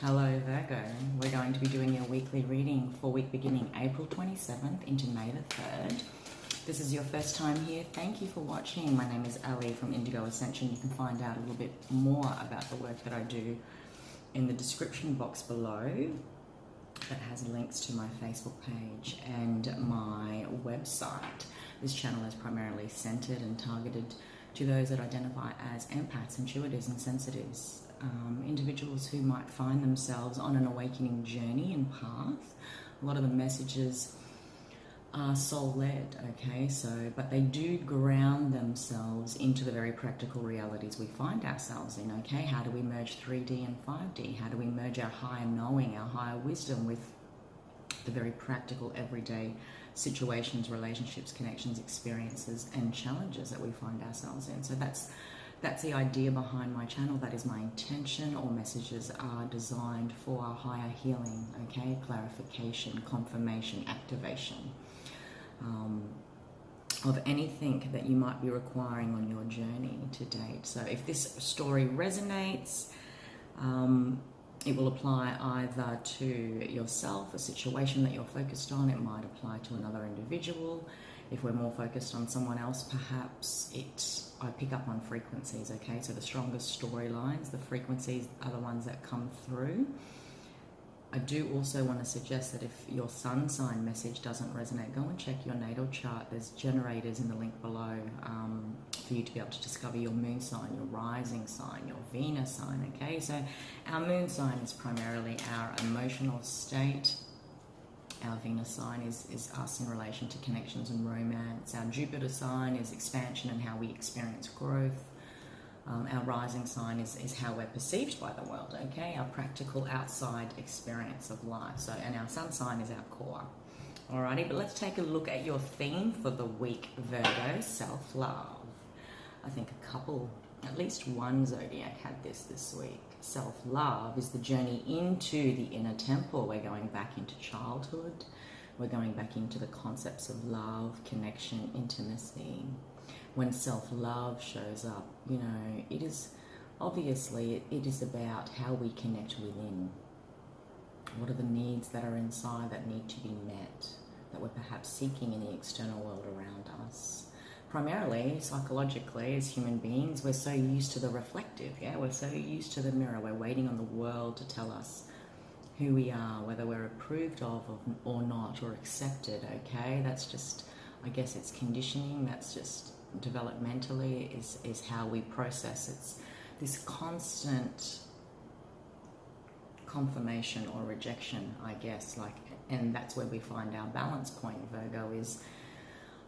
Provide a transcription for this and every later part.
Hello Virgo, we're going to be doing your weekly reading for week beginning April 27th into May the 3rd. If this is your first time here, thank you for watching. My name is Ali from Indigo Ascension. You can find out a little bit more about the work that I do in the description box below that has links to my Facebook page and my website. This channel is primarily centered and targeted to those that identify as empaths, intuitives and sensitives. Individuals who might find themselves on an awakening journey and path. A lot of the messages are soul-led, okay, but they do ground themselves into the very practical realities we find ourselves in, okay? How do we merge 3D and 5D? How do we merge our higher knowing, our higher wisdom with the very practical everyday situations, relationships, connections, experiences and challenges that we find ourselves in? So that's the idea behind my channel. That is my intention. All messages are designed for our higher healing, okay? Clarification, confirmation, activation of anything that you might be requiring on your journey to date. So if this story resonates, it will apply either to yourself, a situation that you're focused on. It might apply to another individual. If we're more focused on someone else, perhaps I pick up on frequencies, okay? So the strongest storylines, the frequencies are the ones that come through. I do also want to suggest that if your sun sign message doesn't resonate, go and check your natal chart. There's generators in the link below for you to be able to discover your moon sign, your rising sign, your Venus sign, okay? So our moon sign is primarily our emotional state. Our Venus sign is us in relation to connections and romance. Our Jupiter sign is expansion and how we experience growth. Our rising sign is how we're perceived by the world, okay? Our practical outside experience of life. So, and our sun sign is our core. Alrighty, but let's take a look at your theme for the week, Virgo, self-love. I think at least one zodiac had this week. Self-love is the journey into the inner temple. We're going back into childhood. We're going back into the concepts of love, connection, intimacy. When self-love shows up, you know, it is obviously, it is about how we connect within. What are the needs that are inside that need to be met, that we're perhaps seeking in the external world around us? Primarily, psychologically, as human beings, we're so used to the reflective, yeah? We're so used to the mirror. We're waiting on the world to tell us who we are, whether we're approved of or not, or accepted, okay? That's just, I guess it's conditioning. That's just developmentally is how we process. It's this constant confirmation or rejection, I guess, and that's where we find our balance point, Virgo, is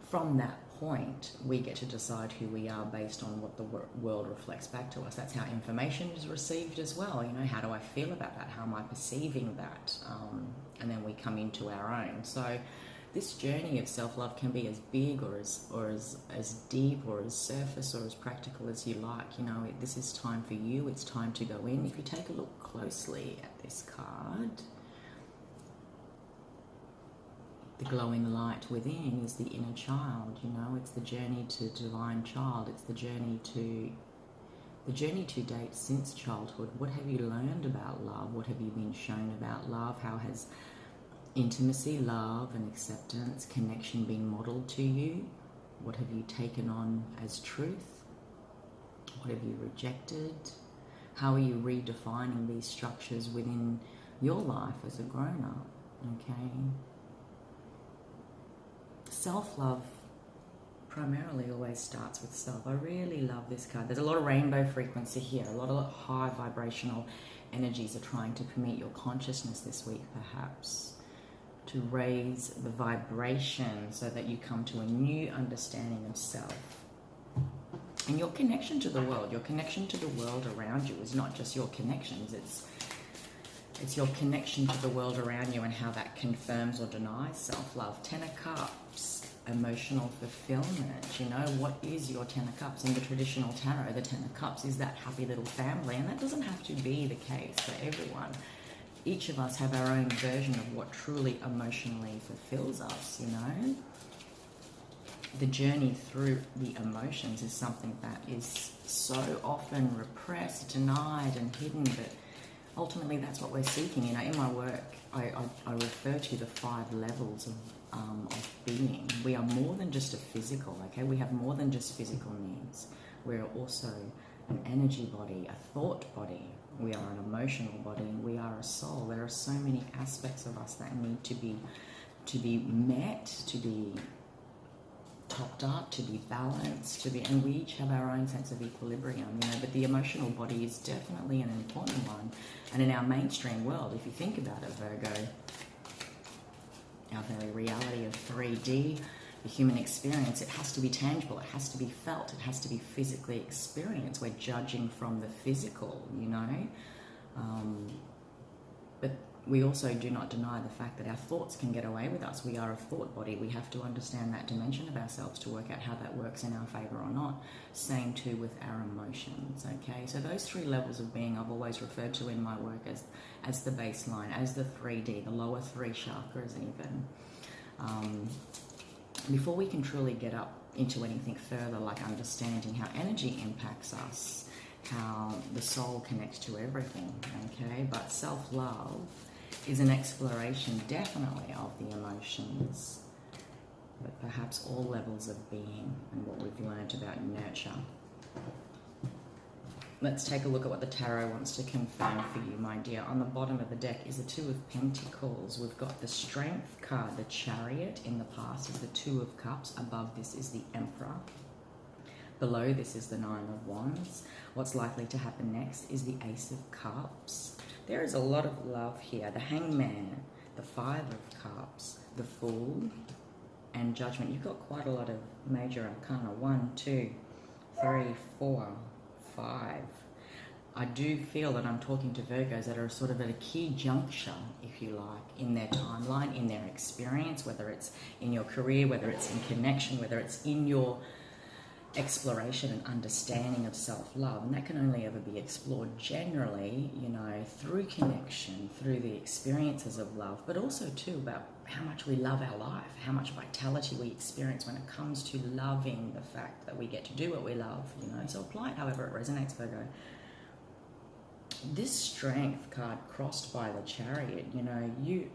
from that point, we get to decide who we are based on what the world reflects back to us. That's how information is received as well. You know, how do I feel about that? How am I perceiving that? And then we come into our own. So this journey of self-love can be as big or as deep or as surface or as practical as you like. You know, this is time for you. It's time to go in. If you take a look closely at this card, the glowing light within is the inner child. You know, it's the journey to divine child. It's the journey to date since childhood. What have you learned about love? What have you been shown about love? How has intimacy, love and acceptance, connection been modeled to you? What have you taken on as truth? What have you rejected? How are you redefining these structures within your life as a grown-up, okay? Self-love primarily always starts with self. I really love this card. There's a lot of rainbow frequency here. A lot of high vibrational energies are trying to permeate your consciousness this week, perhaps, to raise the vibration so that you come to a new understanding of self. And your connection to the world, your connection to the world around you is not just your connections, it's your connection to the world around you and how that confirms or denies self-love. Ten of Cups, emotional fulfillment. You know, what is your Ten of Cups? In the traditional tarot, the Ten of Cups is that happy little family, and that doesn't have to be the case for everyone. Each of us have our own version of what truly emotionally fulfills us, you know. The journey through the emotions is something that is so often repressed, denied and hidden, but ultimately that's what we're seeking. You know, in my work, I refer to the 5 levels of being. We are more than just a physical, okay? We have more than just physical needs. We're also an energy body, a thought body. We are an emotional body, and we are a soul. There are so many aspects of us that need to be met, to be topped up, to be balanced, and we each have our own sense of equilibrium, you know, but the emotional body is definitely an important one. And in our mainstream world, if you think about it, Virgo, our very reality of 3D, the human experience, it has to be tangible, it has to be felt, it has to be physically experienced. We're judging from the physical, you know, but we also do not deny the fact that our thoughts can get away with us. We are a thought body. We have to understand that dimension of ourselves to work out how that works in our favor or not. Same too with our emotions, okay? So those 3 levels of being I've always referred to in my work as the baseline, as the 3D, the lower 3 chakras even. Before we can truly get up into anything further, like understanding how energy impacts us, how the soul connects to everything, okay? But self-love is an exploration definitely of the emotions, but perhaps all levels of being and what we've learned about nurture. Let's take a look at what the tarot wants to confirm for you, my dear. On the bottom of the deck is the 2 of Pentacles. We've got the Strength card, the Chariot. In the past is the 2 of Cups. Above this is the Emperor. Below this is the 9 of Wands. What's likely to happen next is the Ace of Cups. There is a lot of love here. The Hangman, the 5 of Cups, the Fool, and Judgment. You've got quite a lot of major arcana. 1, 2, 3, 4, 5. I do feel that I'm talking to Virgos that are sort of at a key juncture, if you like, in their timeline, in their experience, whether it's in your career, whether it's in connection, whether it's in your exploration and understanding of self-love. And that can only ever be explored generally, you know, through connection, through the experiences of love, but also too about how much we love our life, how much vitality we experience when it comes to loving the fact that we get to do what we love, you know. So apply it however it resonates, Virgo. This Strength card crossed by the Chariot, you know, you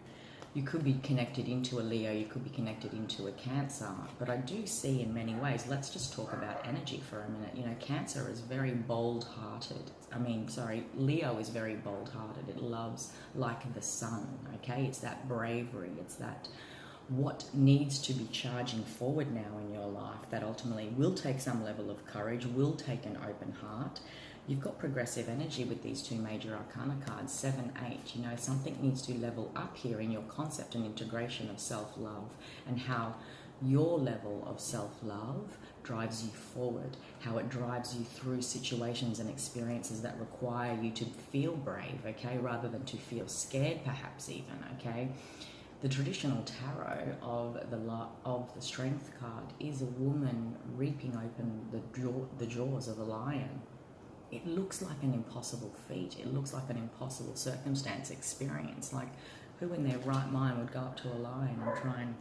could be connected into a Leo, you could be connected into a Cancer, but I do see in many ways, let's just talk about energy for a minute. You know, Cancer is very bold-hearted. Leo is very bold-hearted. It loves like the sun, okay? It's that bravery, it's that what needs to be charging forward now in your life that ultimately will take some level of courage, will take an open heart. You've got progressive energy with these 2 major arcana cards, 7, 8. You know, something needs to level up here in your concept and integration of self-love, and how your level of self-love drives you forward, how it drives you through situations and experiences that require you to feel brave, okay, rather than to feel scared perhaps even, okay? The traditional tarot of the Strength card is a woman reaping open the jaws of a lion. It looks like an impossible feat. It looks like an impossible circumstance, experience. Like, who in their right mind would go up to a lion and try and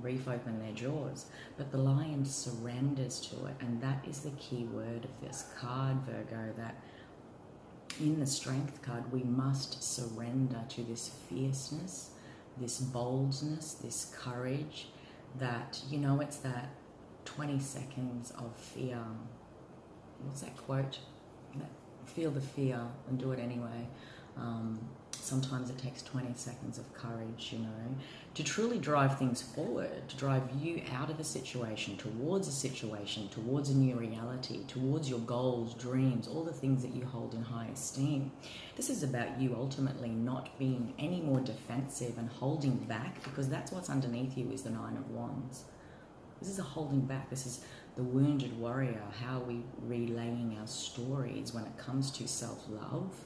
reef open their jaws? But the lion surrenders to it, and that is the key word of this card, Virgo, that in the Strength card, we must surrender to this fierceness, this boldness, this courage, that, you know, it's that 20 seconds of fear. What's that quote? Feel the fear and do it anyway. Sometimes it takes 20 seconds of courage, you know, to truly drive things forward, to drive you out of a situation, towards a new reality, towards your goals, dreams, all the things that you hold in high esteem. This is about you ultimately not being any more defensive and holding back, because that's what's underneath you is the 9 of Wands. This is a holding back. This is the wounded warrior, how we relaying our stories when it comes to self-love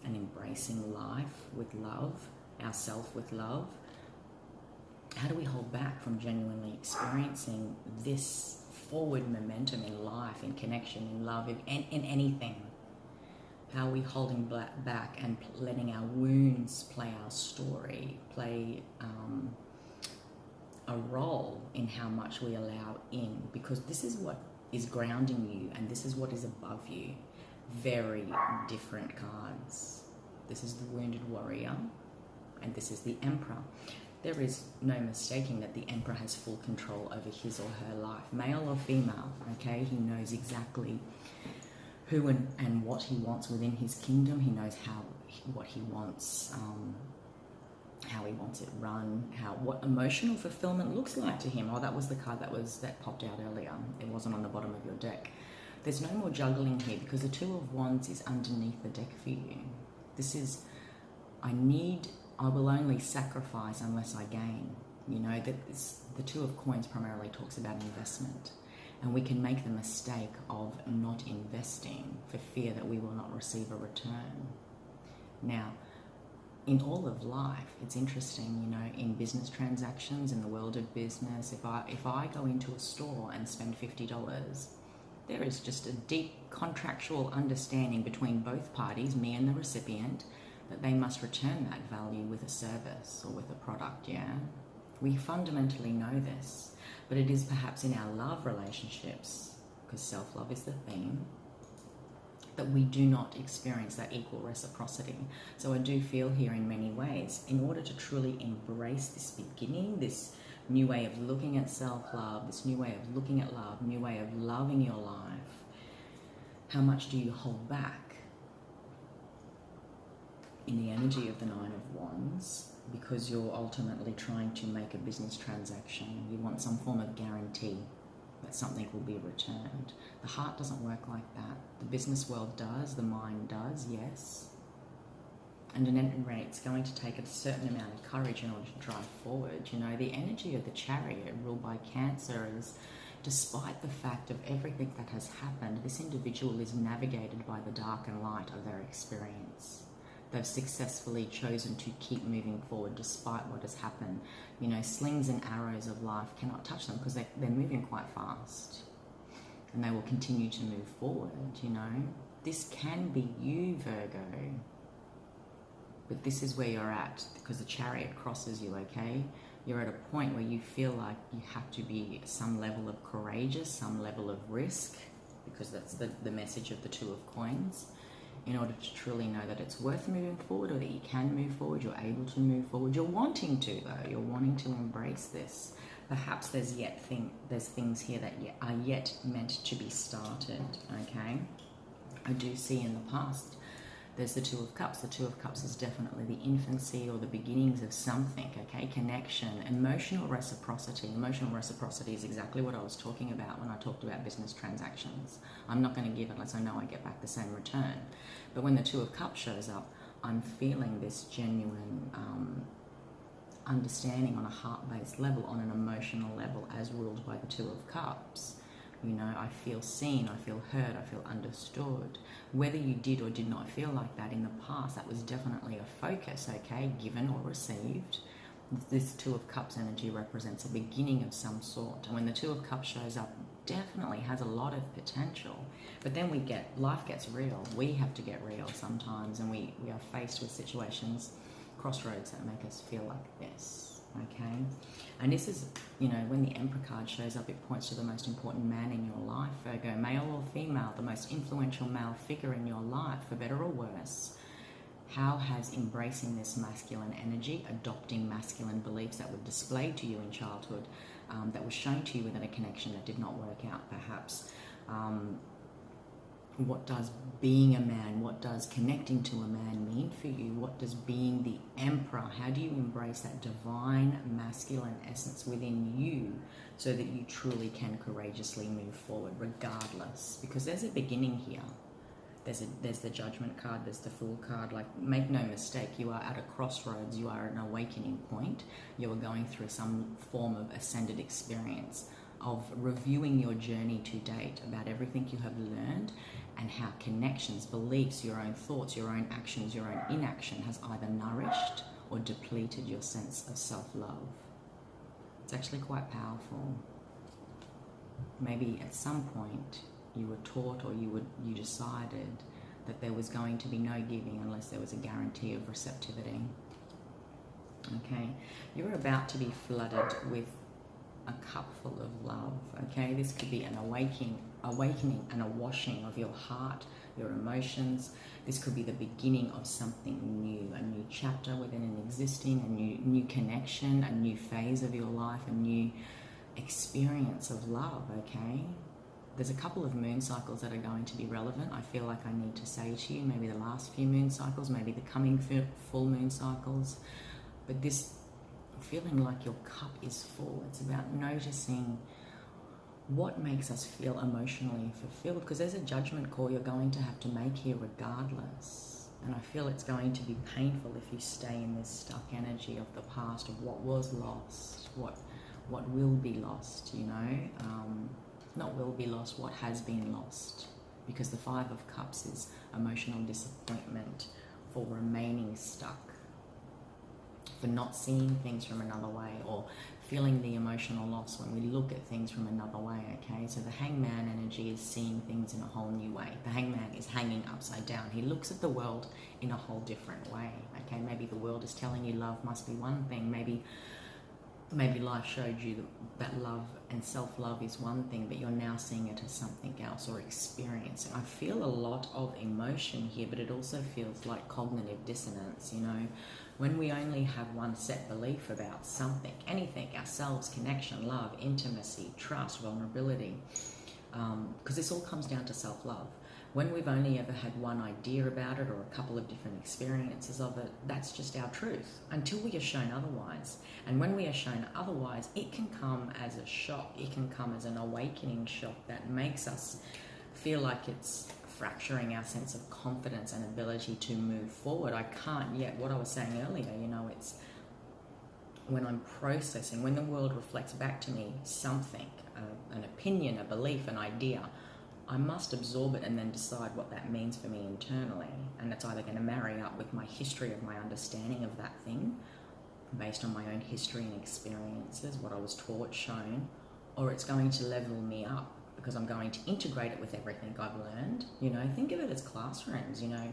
and embracing life with love, ourself with love. How do we hold back from genuinely experiencing this forward momentum in life, in connection, in love, in anything? How are we holding back and letting our wounds play our story, play a role in how much we allow in? Because this is what is grounding you and this is what is above you. Very different cards. This is the wounded warrior, and this is the Emperor. There is no mistaking that the Emperor has full control over his or her life, male or female, okay? He knows exactly who and what he wants within his kingdom. He knows what he wants, how he wants it run, what emotional fulfillment looks like to him. Oh, that was the card that popped out earlier. It wasn't on the bottom of your deck. There's no more juggling here because the Two of Wands is underneath the deck for you. This is, I will only sacrifice unless I gain. You know, the Two of Coins primarily talks about investment. And we can make the mistake of not investing for fear that we will not receive a return. Now, in all of life, it's interesting, you know, in business transactions, in the world of business, if I go into a store and spend $50, there is just a deep contractual understanding between both parties, me and the recipient, that they must return that value with a service or with a product, yeah? We fundamentally know this, but it is perhaps in our love relationships, because self-love is the theme, that we do not experience that equal reciprocity. So I do feel here in many ways, in order to truly embrace this beginning, this new way of looking at self-love, this new way of looking at love, new way of loving your life, how much do you hold back in the energy of the Nine of Wands? Because you're ultimately trying to make a business transaction. You want some form of guarantee that something will be returned. The heart doesn't work like that. The business world does, the mind does, yes. And at any rate, it's going to take a certain amount of courage in order to drive forward. You know, the energy of the Chariot ruled by Cancer is, despite the fact of everything that has happened, this individual is navigated by the dark and light of their experience. They've successfully chosen to keep moving forward despite what has happened. You know, slings and arrows of life cannot touch them because they're moving quite fast. And they will continue to move forward, you know. This can be you, Virgo. But this is where you're at, because the Chariot crosses you, okay? You're at a point where you feel like you have to be some level of courageous, some level of risk, because that's the message of the Two of Coins, in order to truly know that it's worth moving forward, or that you can move forward, you're able to move forward. You're wanting to, though. You're wanting to embrace this. Perhaps there's things here that are yet meant to be started, okay? I do see in the past, there's the Two of Cups. The Two of Cups is definitely the infancy or the beginnings of something, okay? Connection, emotional reciprocity. Emotional reciprocity is exactly what I was talking about when I talked about business transactions. I'm not going to give unless I know I get back the same return. But when the Two of Cups shows up, I'm feeling this genuine understanding on a heart-based level, on an emotional level, as ruled by the Two of Cups. You know, I feel seen, I feel heard, I feel understood. Whether you did or did not feel like that in the past, that was definitely a focus, okay, given or received. This Two of Cups energy represents a beginning of some sort. And when the Two of Cups shows up, definitely has a lot of potential. But then life gets real. We have to get real sometimes, and we are faced with situations, crossroads, that make us feel like this, okay? And this is, you know, when the Emperor card shows up, it points to the most important man in your life, Virgo, male or female, the most influential male figure in your life, for better or worse. How has embracing this masculine energy, adopting masculine beliefs that were displayed to you in childhood, that was shown to you within a connection that did not work out, perhaps, what does being a man, what does connecting to a man mean for you? What does being the Emperor, how do you embrace that divine masculine essence within you so that you truly can courageously move forward regardless? Because there's a beginning here. There's the Judgment card, there's the Fool card. Like, make no mistake, you are at a crossroads, you are at an awakening point. You are going through some form of ascended experience, of reviewing your journey to date, about everything you have learned, and how connections, beliefs, your own thoughts, your own actions, your own inaction has either nourished or depleted your sense of self-love. It's actually quite powerful. Maybe at some point you were taught, or you decided that there was going to be no giving unless there was a guarantee of receptivity. Okay, you're about to be flooded with a cup full of love, okay? This could be an awakening and a washing of your heart, your emotions. This could be the beginning of something new, a new chapter within an existing, a new connection, a new phase of your life, a new experience of love, okay? There's a couple of moon cycles that are going to be relevant. I feel like I need to say to you, maybe the last few moon cycles, maybe the coming full moon cycles. But this feeling like your cup is full, it's about noticing what makes us feel emotionally fulfilled, because there's a judgment call you're going to have to make here regardless. And I feel it's going to be painful if you stay in this stuck energy of the past, of what was lost, what will be lost, you know? Not will be lost, what has been lost. Because the Five of Cups is emotional disappointment for remaining stuck, for not seeing things from another way, or feeling the emotional loss when we look at things from another way, okay? So the Hangman energy is seeing things in a whole new way. The Hangman is hanging upside down. He looks at the world in a whole different way, okay? Maybe the world is telling you love must be one thing. Maybe life showed you that love and self-love is one thing, but you're now seeing it as something else, or experiencing. I feel a lot of emotion here, but it also feels like cognitive dissonance, you know? When we only have one set belief about something, anything, ourselves, connection, love, intimacy, trust, vulnerability, because this all comes down to self-love. When we've only ever had one idea about it, or a couple of different experiences of it, that's just our truth, until we are shown otherwise. And when we are shown otherwise, it can come as a shock. It can come as an awakening shock that makes us feel like it's fracturing our sense of confidence and ability to move forward. I can't yet, what I was saying earlier, you know, it's when I'm processing, when the world reflects back to me something, an opinion, a belief, an idea, I must absorb it and then decide what that means for me internally. And it's either going to marry up with my history of my understanding of that thing, based on my own history and experiences, what I was taught, shown, or it's going to level me up, because I'm going to integrate it with everything I've learned. You know, think of it as classrooms, you know.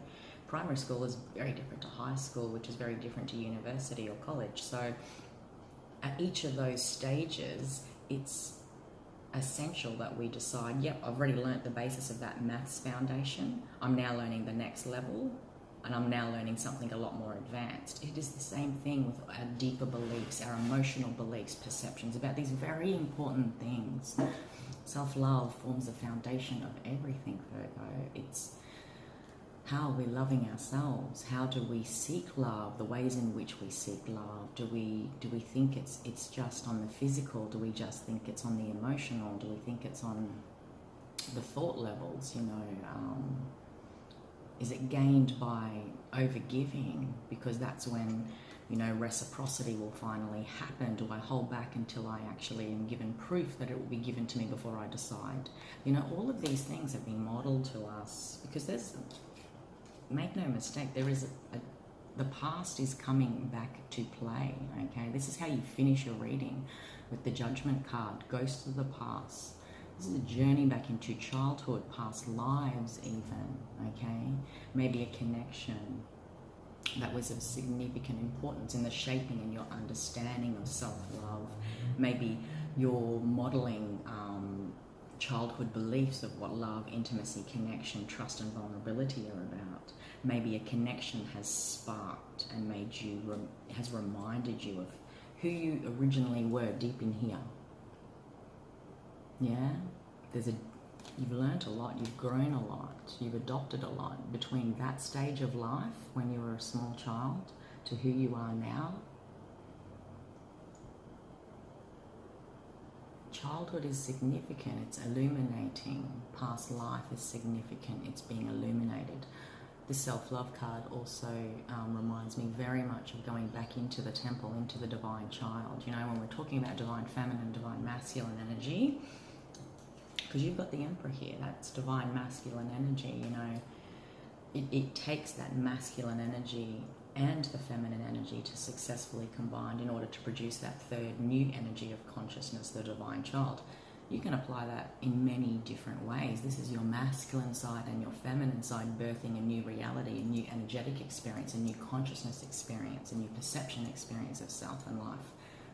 Primary school is very different to high school, which is very different to university or college. So at each of those stages, it's essential that we decide, yep, I've already learnt the basis of that maths foundation. I'm now learning the next level, and I'm now learning something a lot more advanced. It is the same thing with our deeper beliefs, our emotional beliefs, perceptions about these very important things. Self-love forms the foundation of everything, Virgo. It's how are we loving ourselves? How do we seek love? The ways in which we seek love. Do we think it's just on the physical? Do we just think it's on the emotional? Do we think it's on the thought levels? You know, is it gained by overgiving? Because that's when, you know, reciprocity will finally happen. Do I hold back until I actually am given proof that it will be given to me before I decide? You know, all of these things have been modeled to us, because there's, make no mistake, there is the past is coming back to play, okay? This is how you finish your reading with the Judgment card, Ghosts of the Past. This is a journey back into childhood, past lives even, okay? Maybe a connection that was of significant importance in the shaping and your understanding of self-love. Maybe you're modeling childhood beliefs of what love, intimacy, connection, trust and vulnerability are about. Maybe a connection has sparked and made you, has reminded you of who you originally were deep in here. Yeah? You've learnt a lot, you've grown a lot, you've adopted a lot between that stage of life when you were a small child to who you are now. Childhood is significant, it's illuminating. Past life is significant, it's being illuminated. The self-love card also reminds me very much of going back into the temple, into the divine child. You know, when we're talking about divine feminine, divine masculine energy, because you've got the Emperor here, that's divine masculine energy, you know. It takes that masculine energy and the feminine energy to successfully combine in order to produce that third new energy of consciousness, the divine child. You can apply that in many different ways. This is your masculine side and your feminine side birthing a new reality, a new energetic experience, a new consciousness experience, a new perception experience of self and life.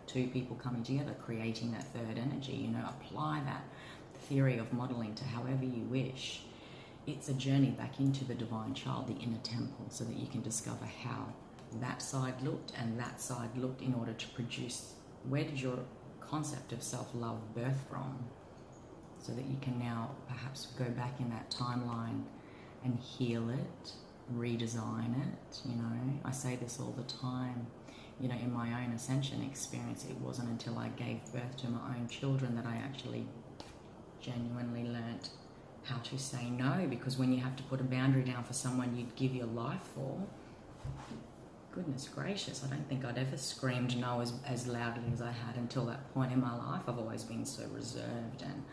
Two people coming together, creating that third energy. You know, apply that theory of modeling to however you wish. it's a journey back into the divine child, the inner temple, so that you can discover how that side looked and that side looked in order to produce, where did your concept of self-love birth from, so that you can now perhaps go back in that timeline and heal it, redesign it. You know, I say this all the time, you know, in my own ascension experience, it wasn't until I gave birth to my own children that I actually genuinely learnt how to say no, because when you have to put a boundary down for someone you'd give your life for, goodness gracious, I don't think I'd ever screamed no as loudly as I had until that point in my life. I've always been so reserved and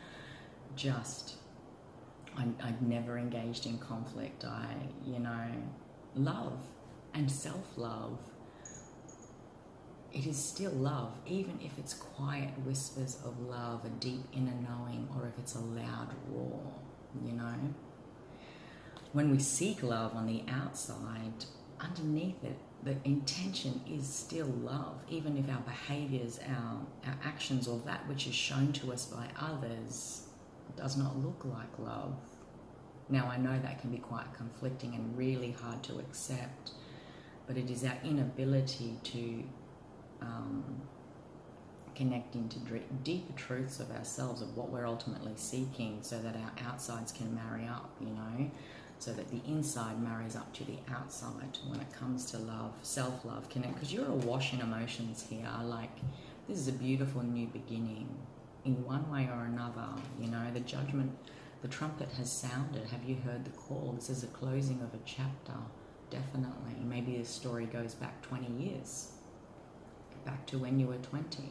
just, I'd never engaged in conflict. You know, love and self-love, it is still love, even if it's quiet whispers of love, a deep inner knowing, or if it's a loud roar, you know. When we seek love on the outside, underneath it, the intention is still love, even if our behaviors, our actions, or that which is shown to us by others does not look like love. Now, I know that can be quite conflicting and really hard to accept, but it is our inability to connect into deeper truths of ourselves, of what we're ultimately seeking, so that our outsides can marry up, you know, so that the inside marries up to the outside when it comes to love, self-love, connect, because you're awash in emotions here. Like, this is a beautiful new beginning in one way or another, you know. The judgment, the trumpet has sounded. Have you heard the call? This is a closing of a chapter, definitely. Maybe this story goes back 20 years, back to when you were 20,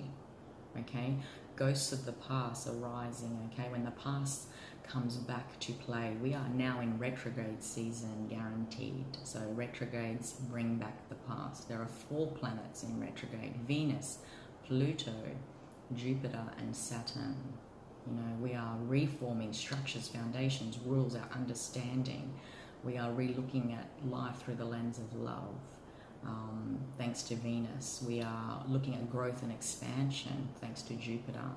okay? Ghosts of the past are rising, okay? When the past comes back to play, we are now in retrograde season, guaranteed. So retrogrades bring back the past. There are 4 planets in retrograde: Venus, Pluto, Jupiter, and Saturn. You know, we are reforming structures, foundations, rules, our understanding. We are re-looking at life through the lens of love. Thanks to Venus, we are looking at growth and expansion, thanks to Jupiter.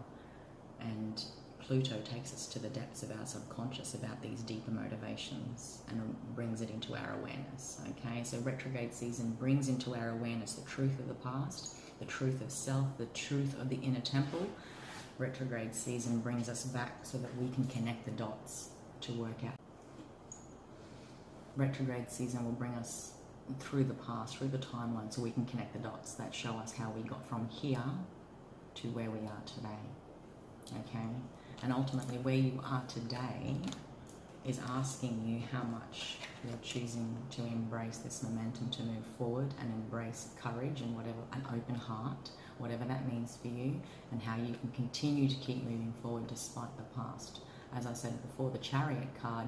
And Pluto takes us to the depths of our subconscious about these deeper motivations and brings it into our awareness, okay? So retrograde season brings into our awareness the truth of the past, the truth of self, the truth of the inner temple. Retrograde season brings us back so that we can connect the dots to work out. Retrograde season will bring us through the past, through the timeline, so we can connect the dots that show us how we got from here to where we are today, okay? And ultimately, where you are today is asking you how much you're choosing to embrace this momentum to move forward and embrace courage and whatever, an open heart, whatever that means for you, and how you can continue to keep moving forward despite the past. As I said before, the Chariot card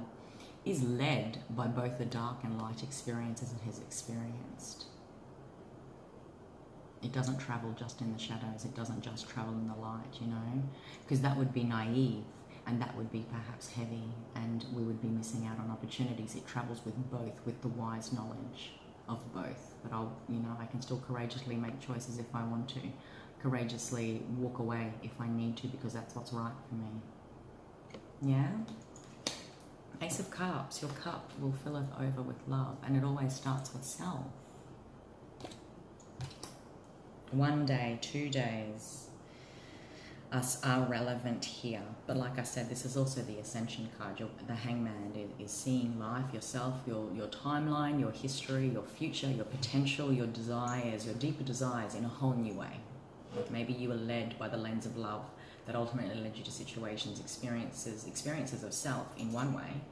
is led by both the dark and light experiences it has experienced. It doesn't travel just in the shadows, it doesn't just travel in the light, you know, because that would be naive and that would be perhaps heavy and we would be missing out on opportunities. It travels with both, with the wise knowledge of both. But I can still courageously make choices if I want to, courageously walk away if I need to, because that's what's right for me. Yeah? Ace of Cups, your cup will filleth over with love, and it always starts with self. 1 day, 2 days are relevant here. But like I said, this is also the Ascension card. The Hangman is seeing life, yourself, your timeline, your history, your future, your potential, your desires, your deeper desires in a whole new way. Maybe you were led by the lens of love that ultimately led you to situations, experiences of self in one way,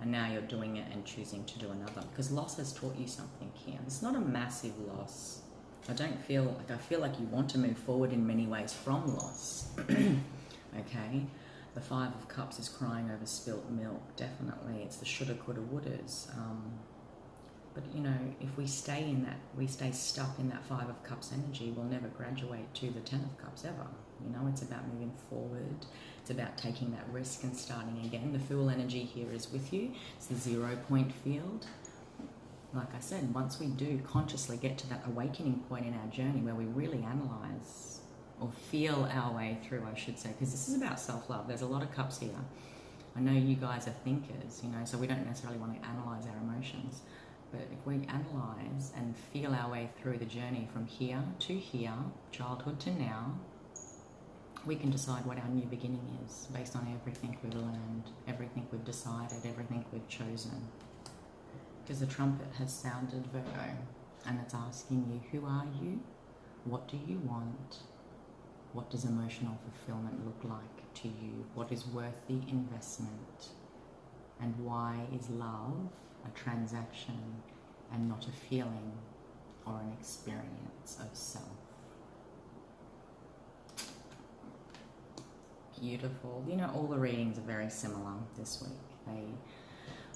and now you're doing it and choosing to do another, because loss has taught you something here. It's not a massive loss. I feel like you want to move forward in many ways from loss. Okay? The 5 of Cups is crying over spilt milk, definitely. It's the shoulda, coulda, wouldas. But, you know, if we stay stuck in that 5 of Cups energy, we'll never graduate to the 10 of Cups ever. You know, it's about moving forward. It's about taking that risk and starting again. The Fool energy here is with you. It's the 0 point field. Like I said, once we do consciously get to that awakening point in our journey where we really analyze or feel our way through, I should say, because this is about self-love. There's a lot of cups here. I know you guys are thinkers, you know, so we don't necessarily want to analyze our emotions. But if we analyze and feel our way through the journey from here to here, childhood to now, we can decide what our new beginning is based on everything we've learned, everything we've decided, everything we've chosen. Because the trumpet has sounded, Virgo, and it's asking you, who are you? What do you want? What does emotional fulfillment look like to you? What is worth the investment? And why is love a transaction and not a feeling or an experience of self? Beautiful. You know, all the readings are very similar this week.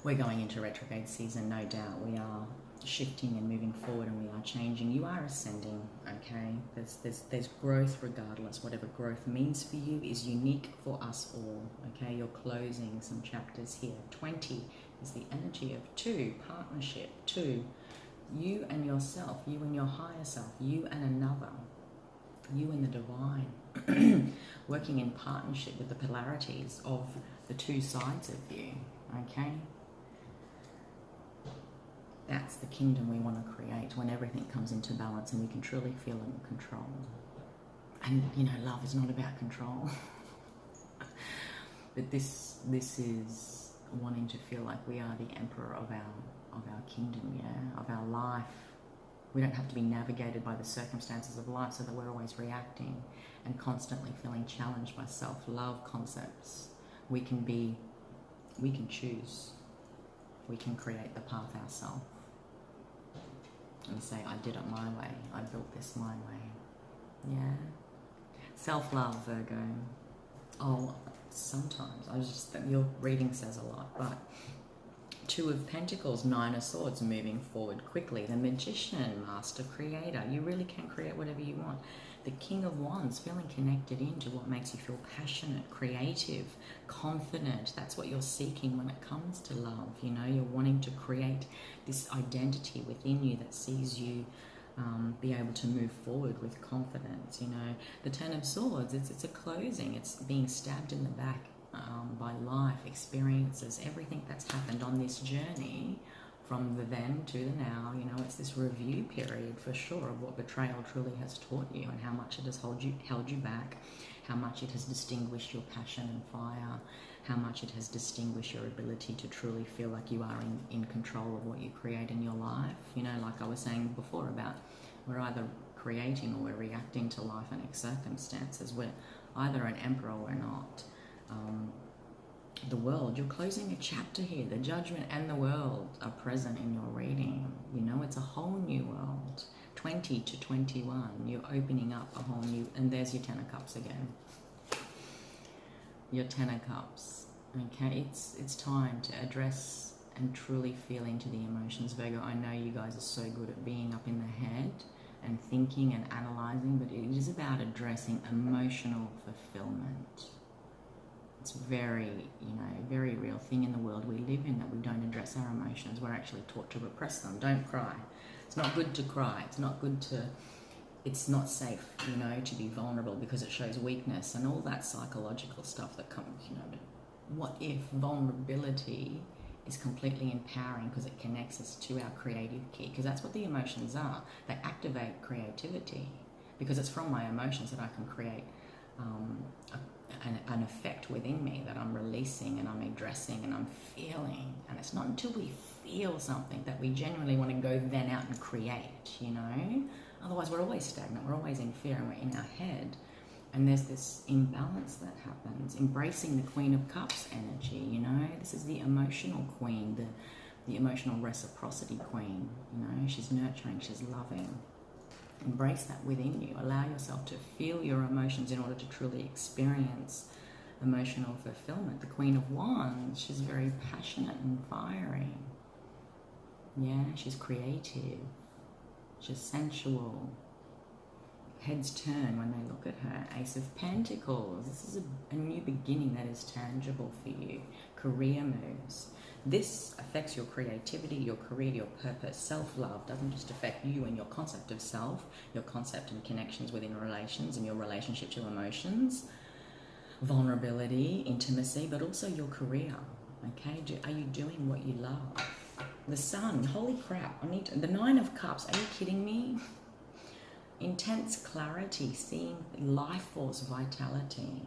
We're going into retrograde season, no doubt. We are shifting and moving forward, and we are changing. You are ascending, okay? There's growth regardless. Whatever growth means for you is unique for us all, okay? You're closing some chapters here. 20 is the energy of 2, partnership, 2. You and yourself, you and your higher self, you and another, you and the divine, working in partnership with the polarities of the 2 sides of you, okay? That's the kingdom we want to create, when everything comes into balance and we can truly feel in control. And, you know, love is not about control. But this is wanting to feel like we are the emperor of our kingdom, yeah, of our life. We don't have to be navigated by the circumstances of life so that we're always reacting and constantly feeling challenged by self-love concepts. We can choose. We can create the path ourselves. And say, I did it my way. I built this my way. Yeah. Self-love, Virgo. Oh, sometimes. Your reading says a lot, but 2 of Pentacles, 9 of Swords, moving forward quickly. The Magician, Master Creator. You really can create whatever you want. The King of Wands, feeling connected into what makes you feel passionate, creative, confident. That's what you're seeking when it comes to love. You know, you're wanting to create this identity within you that sees you be able to move forward with confidence. You know, the 10 of Swords, it's a closing. It's being stabbed in the back by life, experiences, everything that's happened on this journey from the then to the now. You know, it's this review period for sure of what betrayal truly has taught you and how much it has held you back, how much it has distinguished your passion and fire, how much it has distinguished your ability to truly feel like you are in control of what you create in your life. You know, like I was saying before about we're either creating or we're reacting to life and its circumstances. We're either an emperor or we're not. The world, you're closing a chapter here. The judgment and the world are present in your reading. You know, it's a whole new world. 20 to 21, you're opening up a whole new, and there's your 10 of Cups again. Your 10 of Cups, okay? It's time to address and truly feel into the emotions, Virgo. I know you guys are so good at being up in the head and thinking and analyzing, but it is about addressing emotional fulfillment. It's very, you know, very real thing in the world we live in, that we don't address our emotions. We're actually taught to repress them. Don't cry. It's not good to cry. It's not good to, it's not safe, you know, to be vulnerable because it shows weakness and all that psychological stuff that comes, you know. But what if vulnerability is completely empowering because it connects us to our creative key? Because that's what the emotions are. They activate creativity because it's from my emotions that I can create an effect within me that I'm releasing and I'm addressing and I'm feeling. And it's not until we feel something that we genuinely want to go then out and create, you know. Otherwise we're always stagnant, we're always in fear, and we're in our head, and there's this imbalance that happens. Embracing the Queen of Cups energy, you know, this is the emotional queen, the emotional reciprocity queen, you know. She's nurturing, she's loving. Embrace that within you. Allow yourself to feel your emotions in order to truly experience emotional fulfillment. The Queen of Wands, she's very passionate and fiery. Yeah, she's creative. She's sensual. Heads turn when they look at her. Ace of Pentacles. This is a new beginning that is tangible for you. Career moves. This affects your creativity, your career, your purpose. Self-love doesn't just affect you and your concept of self, your concept and connections within relations and your relationship to emotions, vulnerability, intimacy, but also your career. Okay, are you doing what you love? The Sun, holy crap, the Nine of Cups, are you kidding me? Intense clarity, seeing life force, vitality.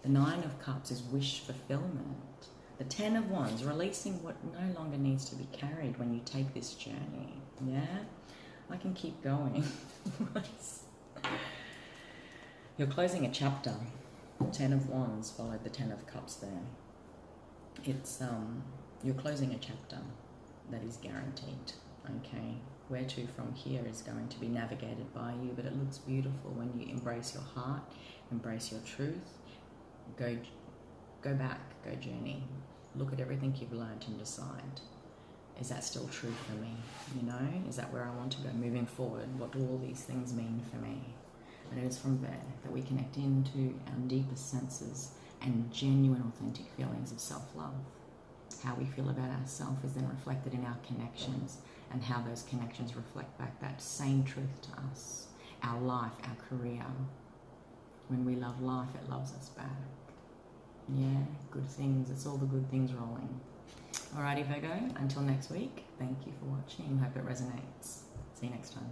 The Nine of Cups is wish fulfillment. The Ten of Wands, releasing what no longer needs to be carried when you take this journey. Yeah, I can keep going. You're closing a chapter. Ten of Wands followed the Ten of Cups there. It's you're closing a chapter that is guaranteed. Okay, where to from here is going to be navigated by you, but it looks beautiful when you embrace your heart, embrace your truth. Go back, go journey. Look at everything you've learned and decide, is that still true for me? You know, is that where I want to go moving forward? What do all these things mean for me? And it is from there that we connect into our deepest senses and genuine, authentic feelings of self-love. How we feel about ourselves is then reflected in our connections, and how those connections reflect back that same truth to us. Our life, our career. When we love life, it loves us back. Yeah, good things. It's all the good things rolling. Alrighty, Virgo, until next week, thank you for watching. Hope it resonates. See you next time.